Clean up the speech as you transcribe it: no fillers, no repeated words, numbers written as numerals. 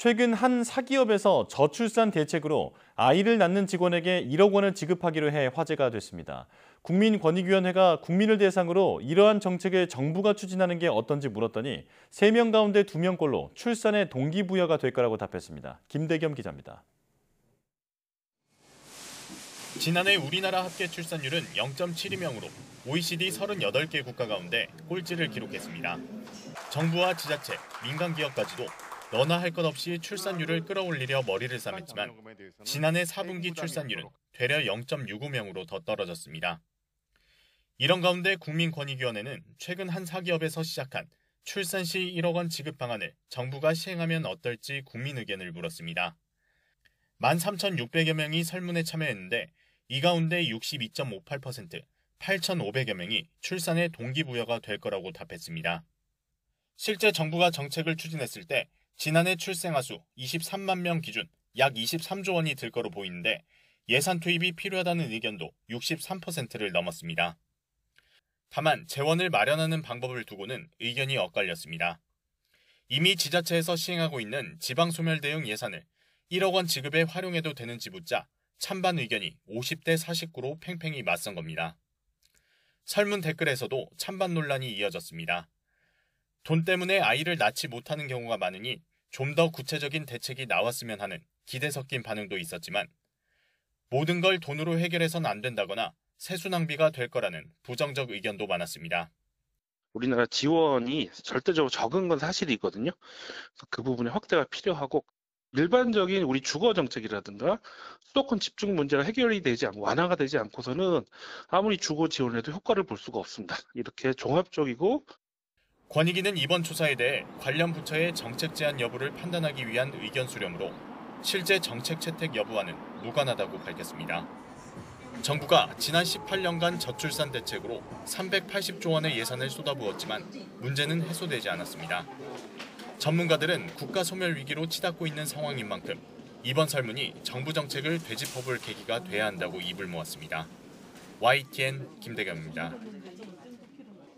최근 한 사기업에서 저출산 대책으로 아이를 낳는 직원에게 1억 원을 지급하기로 해 화제가 됐습니다. 국민권익위원회가 국민을 대상으로 이러한 정책을 정부가 추진하는 게 어떤지 물었더니 3명 가운데 2명꼴로 출산의 동기부여가 될 거라고 답했습니다. 김대겸 기자입니다. 지난해 우리나라 합계 출산율은 0.72명으로 OECD 38개 국가 가운데 꼴찌를 기록했습니다. 정부와 지자체, 민간기업까지도 너나 할 것 없이 출산율을 끌어올리려 머리를 싸맸지만 지난해 4분기 출산율은 되려 0.65명으로 더 떨어졌습니다. 이런 가운데 국민권익위원회는 최근 한 사기업에서 시작한 출산 시 1억 원 지급 방안을 정부가 시행하면 어떨지 국민 의견을 물었습니다. 13,600여 명이 설문에 참여했는데 이 가운데 62.58%, 8,500여 명이 출산의 동기부여가 될 거라고 답했습니다. 실제 정부가 정책을 추진했을 때 지난해 출생아 수 23만 명 기준 약 23조 원이 들 거로 보이는데 예산 투입이 필요하다는 의견도 63%를 넘었습니다. 다만 재원을 마련하는 방법을 두고는 의견이 엇갈렸습니다. 이미 지자체에서 시행하고 있는 지방소멸 대응 예산을 1억 원 지급에 활용해도 되는지 묻자 찬반 의견이 50대 49로 팽팽히 맞선 겁니다. 설문 댓글에서도 찬반 논란이 이어졌습니다. 돈 때문에 아이를 낳지 못하는 경우가 많으니 좀 더 구체적인 대책이 나왔으면 하는 기대 섞인 반응도 있었지만 모든 걸 돈으로 해결해선 안 된다거나 세수 낭비가 될 거라는 부정적 의견도 많았습니다. 우리나라 지원이 절대적으로 적은 건 사실이거든요. 그래서 그 부분의 확대가 필요하고 일반적인 우리 주거 정책이라든가 수도권 집중 문제가 해결이 되지 않고 완화가 되지 않고서는 아무리 주거 지원을 해도 효과를 볼 수가 없습니다. 이렇게 종합적이고 권익위는 이번 조사에 대해 관련 부처의 정책 제안 여부를 판단하기 위한 의견 수렴으로 실제 정책 채택 여부와는 무관하다고 밝혔습니다. 정부가 지난 18년간 저출산 대책으로 380조 원의 예산을 쏟아부었지만 문제는 해소되지 않았습니다. 전문가들은 국가 소멸 위기로 치닫고 있는 상황인 만큼 이번 설문이 정부 정책을 되짚어볼 계기가 돼야 한다고 입을 모았습니다. YTN 김대겸입니다.